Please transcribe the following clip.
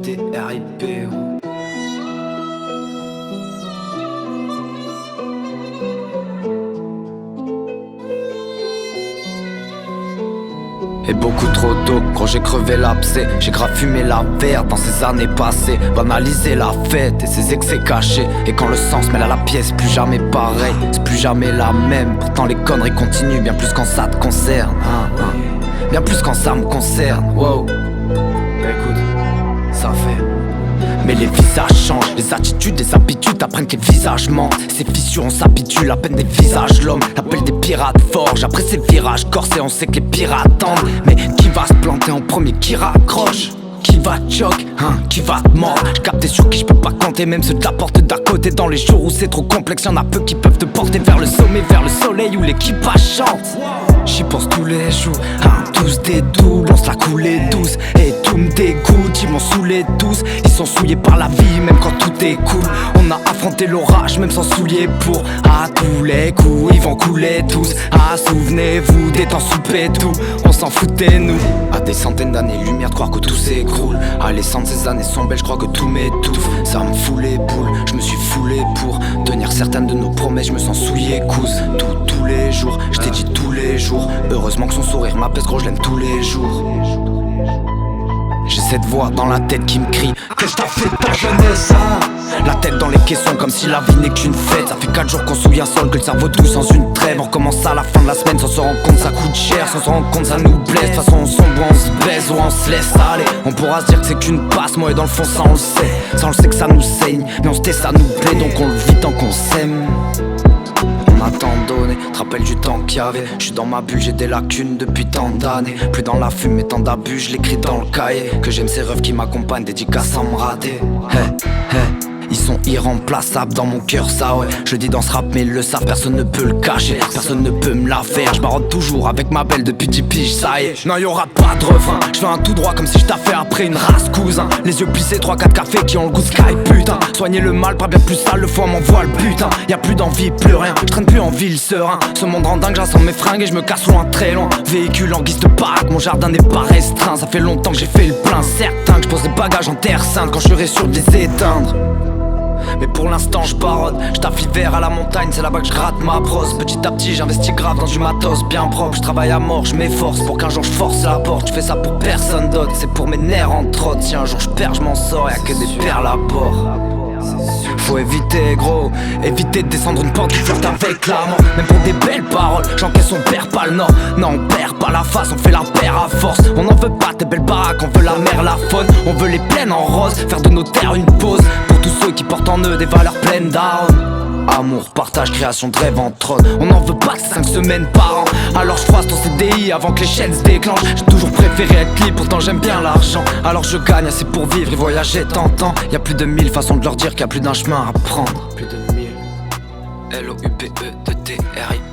TRIP. Et beaucoup trop tôt, quand j'ai crevé l'abcès, j'ai grave fumé la verre dans ces années passées. Banaliser la fête et ses excès cachés. Et quand le sang se mêle à la pièce, plus jamais pareil, c'est plus jamais la même. Pourtant les conneries continuent, bien plus quand ça te concerne, bien plus quand ça me concerne. Wow. Écoute, ça fait. Mais les visages changent, les attitudes, les habitudes apprennent que les visages mentent. Ces fissures on s'habitue, la peine des visages, l'homme l'appel des pirates forge. Après ces virages corsés on sait que les pirates tendent. Mais qui va se planter en premier, qui raccroche? Qui va te choc, qui va te mordre? J'capte sur qui j'peux pas compter, même ceux de la porte d'à côté. Dans les jours où c'est trop complexe, y'en a peu qui peuvent te porter vers le sommet, vers le soleil où l'équipage chante. J'y pense tous les jours, tous des doux, lance la coulée douce. Et tout me dégoûte, ils m'ont saoulé tous. Ils sont souillés par la vie, même quand tout est cool. On a affronté l'orage, même sans souliers pour. À tous les coups, ils vont couler tous. Souvenez-vous des temps soupés tout. On s'en foutait nous. À des centaines d'années-lumière de croire que tout s'écroule. À l'essence de ces années sont belles, je crois que tout m'étouffe. Ça me fout les boules, je me suis foulé pour tenir certaines de nos promesses, je me sens souillé cousse. Tous les jours, je t'ai dit tous les jours. Heureusement que son sourire m'apaise, gros je l'aime tous les jours. J'ai cette voix dans la tête qui me crie: qu'est-ce que t'as fait de ta jeunesse, La tête dans les caissons comme si la vie n'est qu'une fête. Ça fait 4 jours qu'on souille un sol, que le cerveau doux sans une trêve. On recommence à la fin de la semaine sans se rendre compte ça coûte cher. Sans se rendre compte ça nous blesse. De toute façon on sombre ou on se baise ou on se laisse aller. On pourra se dire que c'est qu'une passe, moi et dans le fond ça on le sait. Ça on le sait que ça nous saigne, mais on se tait ça nous plaît. Donc on le vit tant qu'on s'aime. On a tant donné, te rappelles du temps qu'il y avait. J'suis dans ma bulle, j'ai des lacunes depuis tant d'années. Plus dans la fumée, tant d'abus, je l'écris dans le cahier. Que j'aime ces rêves qui m'accompagnent, dédicaces sans me rater. Ils sont irremplaçables dans mon cœur, ça ouais. Je le dis dans ce rap mais ils le savent, personne ne peut le cacher. Personne ne peut me la faire, je barote toujours avec ma belle depuis 10 piges, ça y est. Non y'aura pas de refrain, je fais un tout droit comme si je taffais après une race cousin. Les yeux plissés, 3-4 cafés qui ont le goût de sky putain. Soigner le mal, pas bien plus sale, le foie m'envoie le butin. Y'a plus d'envie, plus rien, je traîne plus en ville serein. Ce monde rend dingue, j'assemble mes fringues et je me casse loin, très loin. Véhicule en guise de parc, mon jardin n'est pas restreint. Ça fait longtemps que j'ai fait le plein, certain que je pose des bagages en terre sainte quand je serai sûr de les éteindre. Mais pour l'instant je baronne, je taffe l'hiver à la montagne, c'est là-bas que je gratte ma brosse. Petit à petit j'investis grave dans du matos bien propre. Je travaille à mort, je m'efforce pour qu'un jour je force la porte. Je fais ça pour personne d'autre, c'est pour mes nerfs entre autres. Si un jour je perds, je m'en sors, y'a que des perles à bord. Faut éviter gros, éviter de descendre une porte ouverte avec la mort. Même pour des belles paroles, j'encaisse, on perd pas le nord. Non on perd pas la face, on fait la paire à force. On en veut pas tes belles baraques, on veut la mer, la faune. On veut les plaines en rose, faire de nos terres une pause. Pour tous ceux qui portent en eux des valeurs pleines d'arômes. Amour, partage, création de rêve en trône. On n'en veut pas que 5 semaines par an. Alors je froisse ton CDI avant que les chaînes se déclenchent. J'ai toujours préféré être libre, pourtant j'aime bien l'argent. Alors je gagne assez pour vivre et voyager tentant. Y'a plus de 1000 façons de leur dire qu'il y a plus d'un chemin à prendre. Plus de 1000 LOUPE de TRIP.